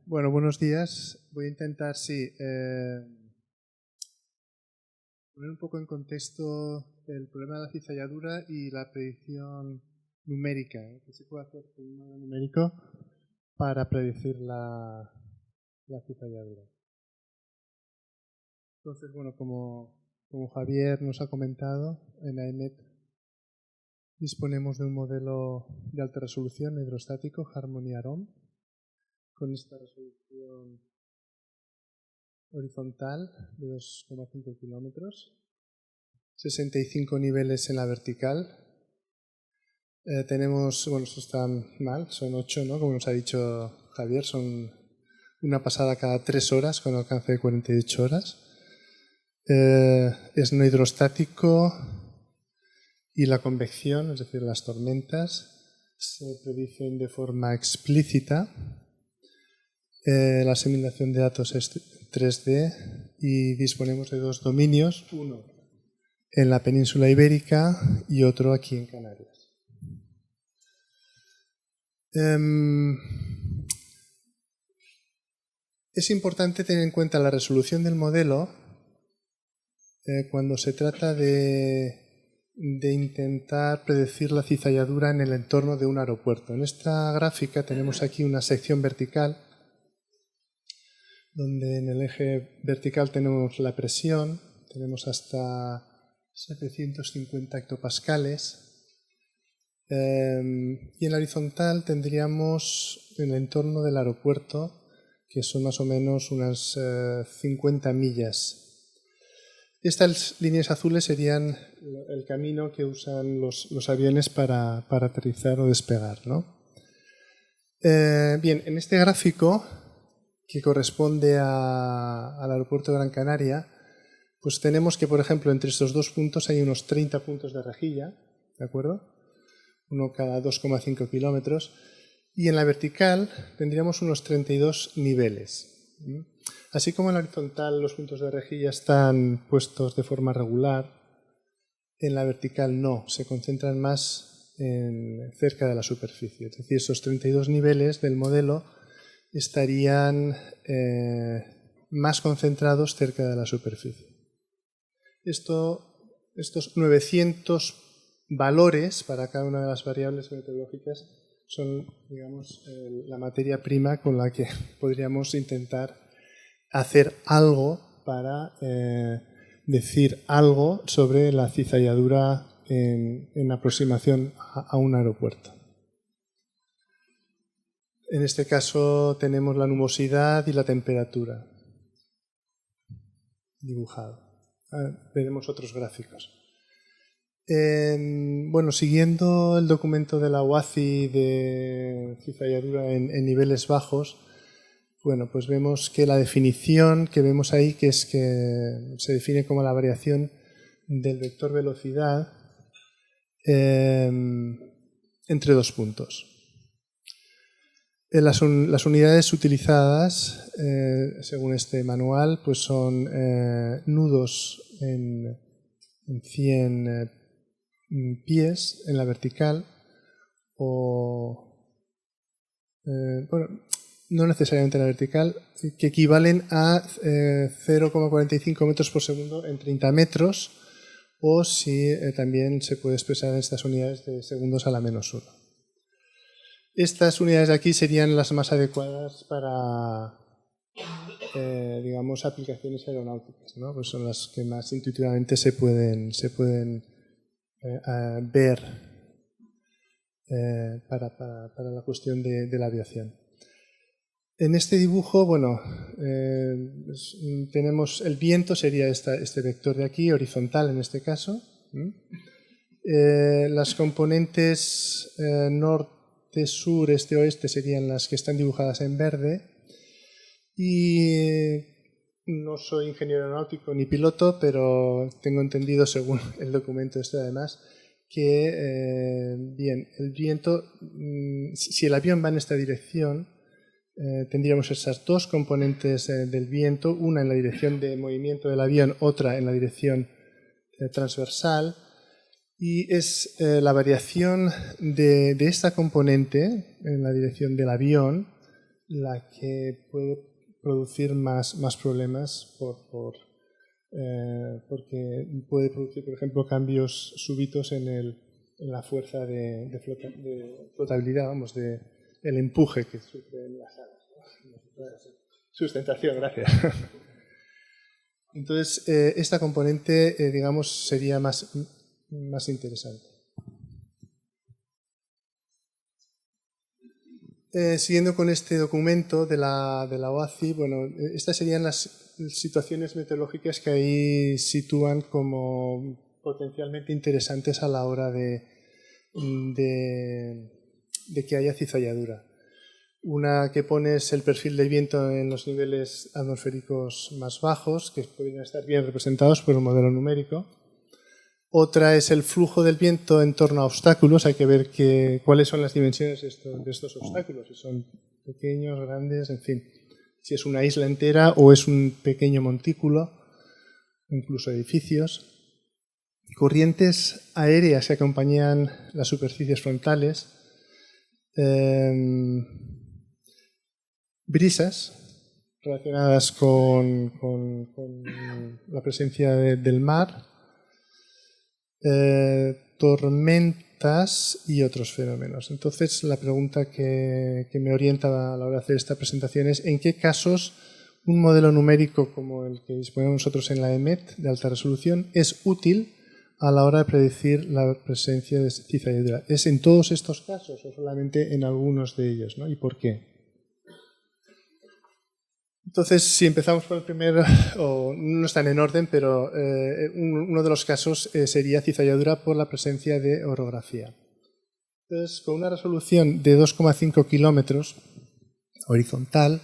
Bueno, buenos días. Voy a intentar, poner un poco en contexto el problema de la cizalladura y la predicción numérica, que se puede hacer con un modelo numérico para predecir la cizalladura. Entonces, bueno, como Javier nos ha comentado, en AENET disponemos de un modelo de alta resolución hidrostático, Harmony-AROM, con esta resolución horizontal de 2,5 kilómetros, 65 niveles en la vertical. Tenemos, bueno, esto está mal, son 8, ¿no? Como nos ha dicho Javier, son una pasada cada 3 horas con alcance de 48 horas. Es no hidrostático y la convección, es decir, las tormentas, se predicen de forma explícita. La simulación de datos es 3D y disponemos de 2 dominios, uno en la península ibérica y otro aquí en Canarias. Es importante tener en cuenta la resolución del modelo cuando se trata de intentar predecir la cizalladura en el entorno de un aeropuerto. En esta gráfica tenemos aquí una sección vertical donde en el eje vertical tenemos la presión, tenemos hasta 750 hectopascales, y en la horizontal tendríamos el entorno del aeropuerto, que son más o menos unas 50 millas. Estas líneas azules serían el camino que usan los aviones para aterrizar o despegar, ¿no? Bien, en este gráfico, que corresponde al aeropuerto de Gran Canaria, pues tenemos que, por ejemplo, entre estos dos puntos hay unos 30 puntos de rejilla, ¿de acuerdo? Uno cada 2,5 kilómetros. Y en la vertical tendríamos unos 32 niveles. Así como en la horizontal los puntos de rejilla están puestos de forma regular, en la vertical no, se concentran más cerca de la superficie. Es decir, esos 32 niveles del modelo estarían más concentrados cerca de la superficie. Estos 900 valores para cada una de las variables meteorológicas son, digamos, la materia prima con la que podríamos intentar hacer algo para decir algo sobre la cizalladura en aproximación a un aeropuerto. En este caso tenemos la nubosidad y la temperatura dibujado. Veremos otros gráficos. Bueno, siguiendo el documento de la OACI de cizalladura en niveles bajos, bueno, pues vemos que la definición que vemos ahí, que es que se define como la variación del vector velocidad entre dos puntos. Las unidades utilizadas, según este manual, pues son nudos en 100 pies en la vertical o, bueno, no necesariamente en la vertical, que equivalen a 0,45 metros por segundo en 30 metros, o si también se puede expresar en estas unidades de segundos a la -1. Estas unidades de aquí serían las más adecuadas para, digamos, aplicaciones aeronáuticas, ¿no? Pues son las que más intuitivamente se pueden ver para la cuestión de la aviación. En este dibujo, bueno, tenemos el viento, sería este vector de aquí, horizontal en este caso. Las componentes norte, sur, este, oeste serían las que están dibujadas en verde. Y no soy ingeniero aeronáutico ni piloto, pero tengo entendido, según el documento este además, que bien, el viento, si el avión va en esta dirección, tendríamos esas dos componentes del viento, una en la dirección de movimiento del avión, otra en la dirección transversal, y es la variación de esta componente en la dirección del avión la que puede producir más problemas porque puede producir, por ejemplo, cambios súbitos en la fuerza de flotabilidad, el empuje que sufren las alas. Sustentación, gracias. Entonces, esta componente, digamos, sería más interesante. Siguiendo con este documento de la OACI, bueno, estas serían las situaciones meteorológicas que ahí sitúan como potencialmente interesantes a la hora de que haya cizalladura. Una que pone es el perfil del viento en los niveles atmosféricos más bajos, que podrían estar bien representados por un modelo numérico. Otra es el flujo del viento en torno a obstáculos. Hay que ver cuáles son las dimensiones de estos obstáculos, si son pequeños, grandes, en fin. Si es una isla entera o es un pequeño montículo, incluso edificios. Corrientes aéreas que acompañan las superficies frontales. Brisas relacionadas con la presencia del mar. Tormentas y otros fenómenos. Entonces, la pregunta que me orienta a la hora de hacer esta presentación es ¿en qué casos un modelo numérico como el que disponemos nosotros en la EMET de alta resolución es útil a la hora de predecir la presencia de cizalladura? ¿Es en todos estos casos o solamente en algunos de ellos, ¿no? ¿Y por qué? Entonces, si empezamos por el primero, no están en orden, pero uno de los casos sería cizalladura por la presencia de orografía. Entonces, con una resolución de 2,5 kilómetros horizontal,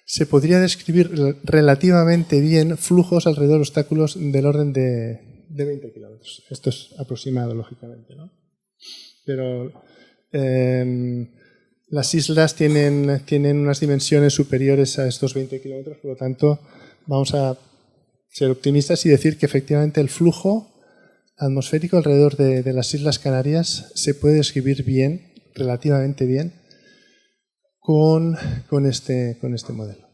se podría describir relativamente bien flujos alrededor de obstáculos del orden de 20 kilómetros. Esto es aproximado, lógicamente, ¿no? Pero las islas tienen unas dimensiones superiores a estos 20 kilómetros, por lo tanto, vamos a ser optimistas y decir que efectivamente el flujo atmosférico alrededor de las Islas Canarias se puede describir bien, relativamente bien, con este modelo.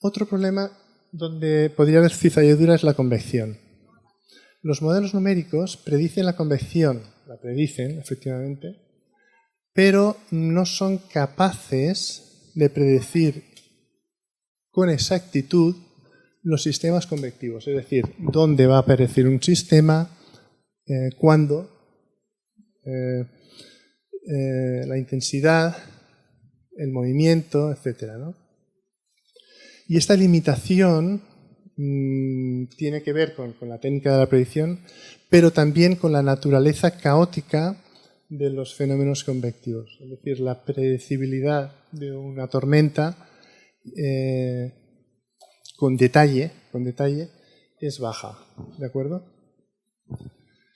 Otro problema donde podría haber cizalladura es la convección. Los modelos numéricos predicen la convección, la predicen efectivamente, pero no son capaces de predecir con exactitud los sistemas convectivos, es decir, dónde va a aparecer un sistema, cuándo, la intensidad, el movimiento, etc., ¿no? Y esta limitación tiene que ver con la técnica de la predicción, pero también con la naturaleza caótica de los fenómenos convectivos. Es decir, la predecibilidad de una tormenta con detalle es baja, ¿de acuerdo?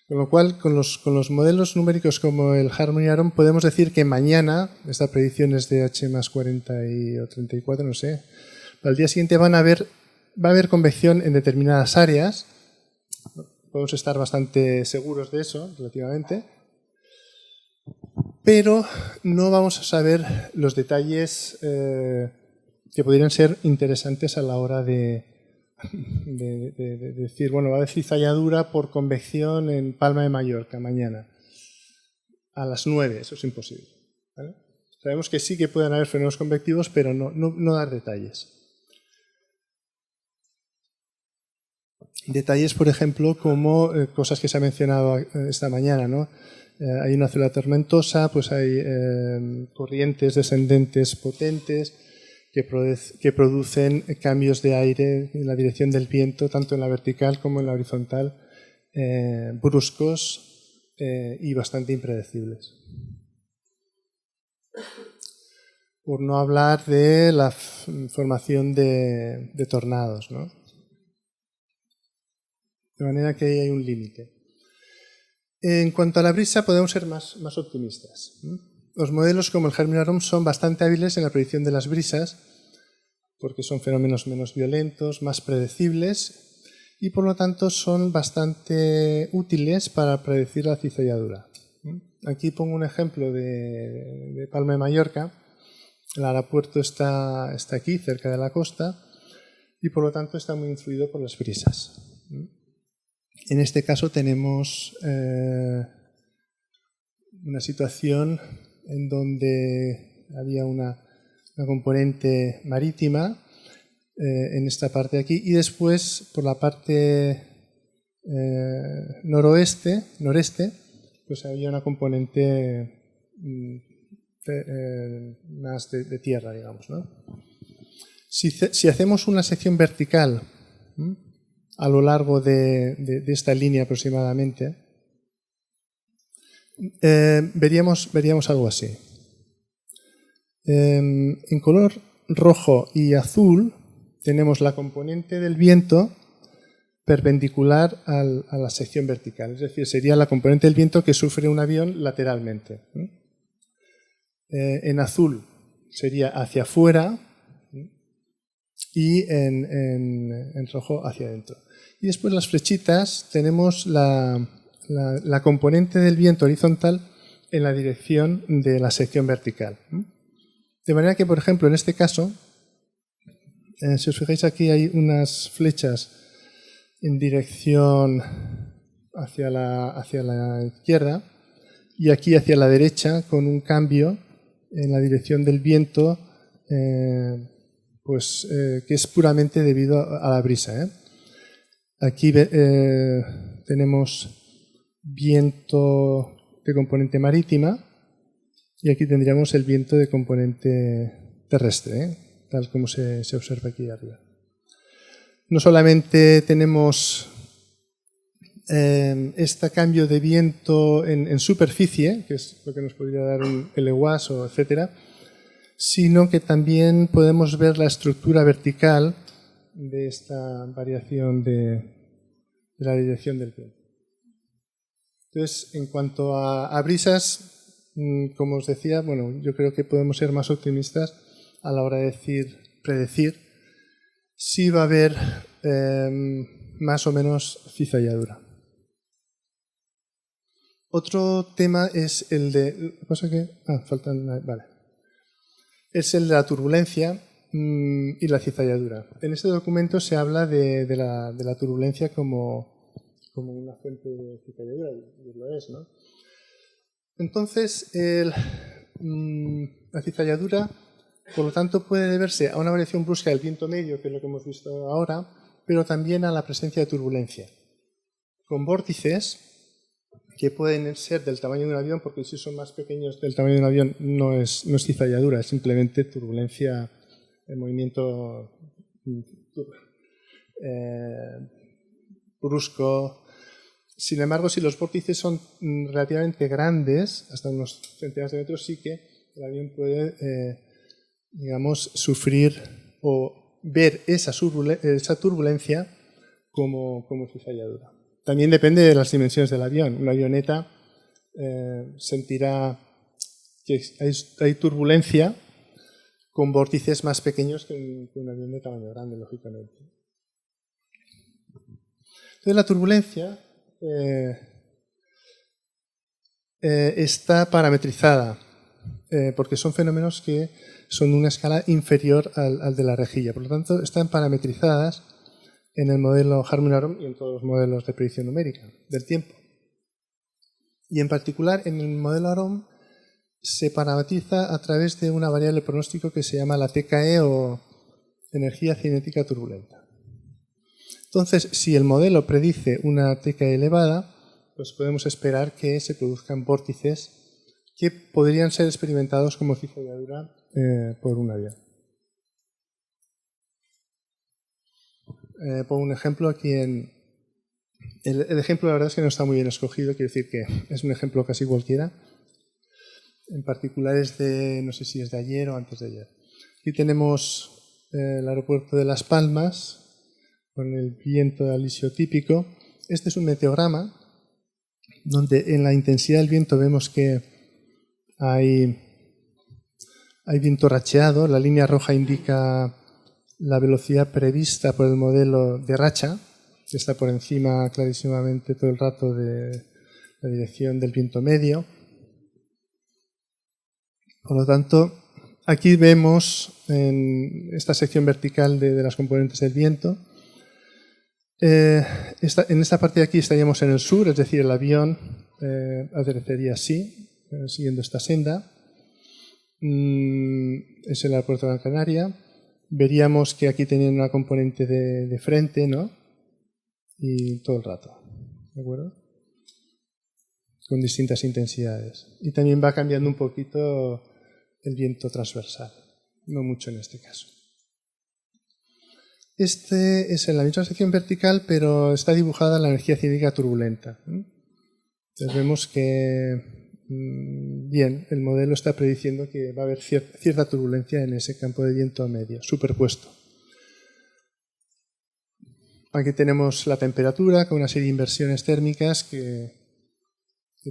Con lo cual, con los modelos numéricos como el Harmony Aron podemos decir que mañana, esta predicción es de H más 40 o 34, no sé, al día siguiente va a haber convección en determinadas áreas. Podemos estar bastante seguros de eso, relativamente. Pero no vamos a saber los detalles que podrían ser interesantes a la hora de decir, bueno, va a haber cizalladura por convección en Palma de Mallorca mañana a las 9, eso es imposible, ¿vale? Sabemos que sí que pueden haber fenómenos convectivos, pero no dar detalles. Detalles, por ejemplo, como cosas que se ha mencionado esta mañana, ¿no? Hay una célula tormentosa, pues hay corrientes descendentes potentes que producen cambios de aire en la dirección del viento, tanto en la vertical como en la horizontal, bruscos y bastante impredecibles. Por no hablar de la formación de tornados, ¿no? De manera que ahí hay un límite. En cuanto a la brisa, podemos ser más optimistas. Los modelos como el Harmony Aron son bastante hábiles en la predicción de las brisas, porque son fenómenos menos violentos, más predecibles, y por lo tanto son bastante útiles para predecir la cizalladura. Aquí pongo un ejemplo de Palma de Mallorca. El aeropuerto está aquí, cerca de la costa, y por lo tanto está muy influido por las brisas. En este caso tenemos una situación en donde había una componente marítima en esta parte de aquí, y después por la parte noreste, pues había una componente más de tierra, digamos, ¿no? Si hacemos una sección vertical a lo largo de esta línea aproximadamente, veríamos algo así. En color rojo y azul tenemos la componente del viento perpendicular a la sección vertical, es decir, sería la componente del viento que sufre un avión lateralmente. En azul sería hacia afuera y en rojo hacia adentro. Y después las flechitas tenemos la componente del viento horizontal en la dirección de la sección vertical. De manera que, por ejemplo, en este caso, si os fijáis aquí hay unas flechas en dirección hacia la izquierda y aquí hacia la derecha con un cambio en la dirección del viento que es puramente debido a la brisa. Aquí tenemos viento de componente marítima y aquí tendríamos el viento de componente terrestre, tal como se observa aquí arriba. No solamente tenemos este cambio de viento en superficie, que es lo que nos podría dar el EWAS o etcétera, sino que también podemos ver la estructura vertical de esta variación de la dirección del viento. Entonces, en cuanto a brisas, como os decía, bueno, yo creo que podemos ser más optimistas a la hora de predecir si va a haber más o menos cizalladura. Otro tema es el de... Es el de la turbulencia y la cizalladura. En este documento se habla de la turbulencia como una fuente de cizalladura, y lo es, ¿no? Entonces, la cizalladura, por lo tanto, puede deberse a una variación brusca del viento medio, que es lo que hemos visto ahora, pero también a la presencia de turbulencia, con vórtices que pueden ser del tamaño de un avión, porque si son más pequeños del tamaño de un avión no es cizalladura, es simplemente turbulencia en movimiento brusco. Sin embargo, si los vórtices son relativamente grandes, hasta unos centenares de metros, sí que el avión puede sufrir o ver esa turbulencia como cizalladura. También depende de las dimensiones del avión. Una avioneta sentirá que hay turbulencia con vórtices más pequeños que un avión de tamaño grande, lógicamente. Entonces, la turbulencia está parametrizada porque son fenómenos que son de una escala inferior al de la rejilla. Por lo tanto, están parametrizadas en el modelo Harman-Aron y en todos los modelos de predicción numérica del tiempo. Y en particular, en el modelo Aron se parametriza a través de una variable de pronóstico que se llama la TKE o energía cinética turbulenta. Entonces, si el modelo predice una TKE elevada, pues podemos esperar que se produzcan vórtices que podrían ser experimentados como cizalladura por un avión. Pongo un ejemplo aquí el ejemplo, la verdad es que no está muy bien escogido, quiero decir que es un ejemplo casi cualquiera. En particular es no sé si es de ayer o antes de ayer. Aquí tenemos el aeropuerto de Las Palmas con el viento alisio-típico. Este es un meteograma donde en la intensidad del viento vemos que hay viento racheado. La línea roja indica la velocidad prevista por el modelo de racha, que está por encima clarísimamente todo el rato de la dirección del viento medio. Por lo tanto, aquí vemos en esta sección vertical de las componentes del viento. En esta parte de aquí estaríamos en el sur, es decir, el avión aterrizaría así, siguiendo esta senda. Es el aeropuerto de Gran Canaria. Veríamos que aquí tenían una componente de frente, ¿no? Y todo el rato, ¿de acuerdo? Con distintas intensidades. Y también va cambiando un poquito el viento transversal, no mucho en este caso. Este es en la misma sección vertical, pero está dibujada la energía cinética turbulenta. Entonces vemos que, bien, el modelo está prediciendo que va a haber cierta turbulencia en ese campo de viento medio, superpuesto. Aquí tenemos la temperatura con una serie de inversiones térmicas que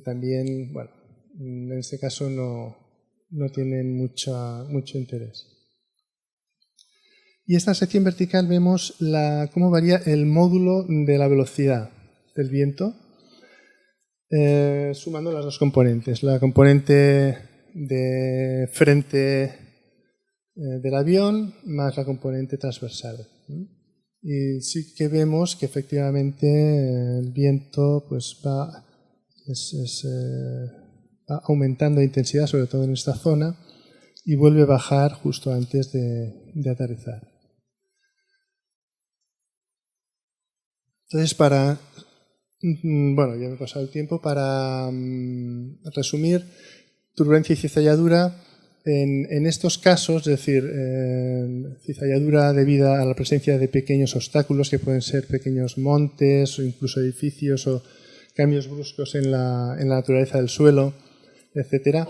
también, bueno, en este caso no tienen mucho interés. Y esta sección vertical vemos cómo varía el módulo de la velocidad del viento, sumando las dos componentes. La componente de frente del avión más la componente transversal. Y sí que vemos que efectivamente el viento pues va aumentando de intensidad, sobre todo en esta zona, y vuelve a bajar justo antes de aterrizar. Entonces, bueno, ya me he pasado el tiempo, para resumir, turbulencia y cizalladura, en estos casos, es decir, cizalladura debida a la presencia de pequeños obstáculos, que pueden ser pequeños montes o incluso edificios o cambios bruscos en la naturaleza del suelo, etc.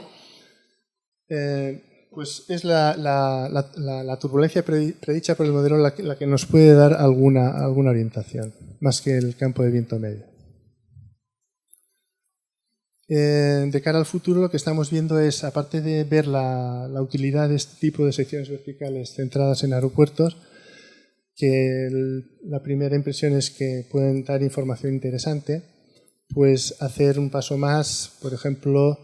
Pues es la turbulencia predicha por el modelo la que nos puede dar alguna orientación, más que el campo de viento medio. De cara al futuro, lo que estamos viendo es, aparte de ver la utilidad de este tipo de secciones verticales centradas en aeropuertos, que la primera impresión es que pueden dar información interesante, pues hacer un paso más, por ejemplo,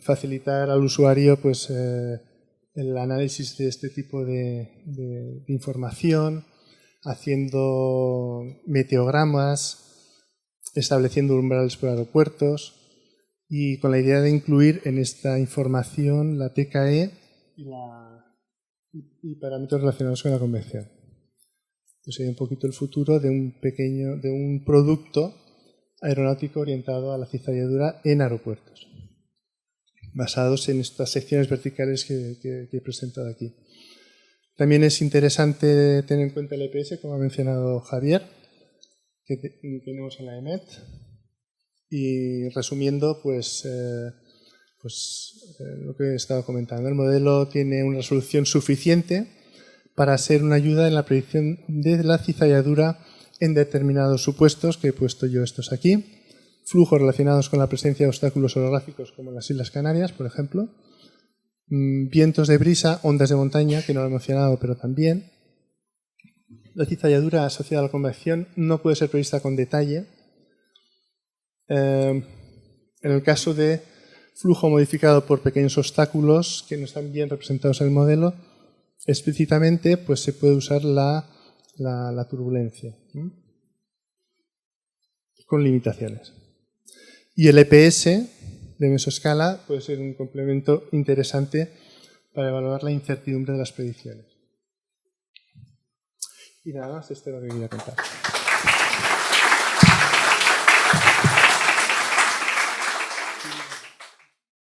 facilitar al usuario pues, el análisis de este tipo de información, haciendo meteogramas, estableciendo umbrales por aeropuertos y con la idea de incluir en esta información la TKE y parámetros relacionados con la convección. Pues sería un poquito el futuro de un producto aeronáutico orientado a la cizalladura en aeropuertos, basados en estas secciones verticales que he presentado aquí. También es interesante tener en cuenta el EPS, como ha mencionado Javier, que tenemos en la EMET. Y resumiendo, pues lo que he estado comentando, el modelo tiene una resolución suficiente para ser una ayuda en la predicción de la cizalladura en determinados supuestos, que he puesto yo estos aquí. Flujos relacionados con la presencia de obstáculos orográficos, como en las Islas Canarias, por ejemplo. Vientos de brisa, ondas de montaña, que no lo he mencionado, pero también. La cizalladura asociada a la convección no puede ser prevista con detalle. En el caso de flujo modificado por pequeños obstáculos que no están bien representados en el modelo, explícitamente pues se puede usar la turbulencia, con limitaciones. Y el EPS de mesoscala puede ser un complemento interesante para evaluar la incertidumbre de las predicciones. Y nada más, esto es lo que quería contar.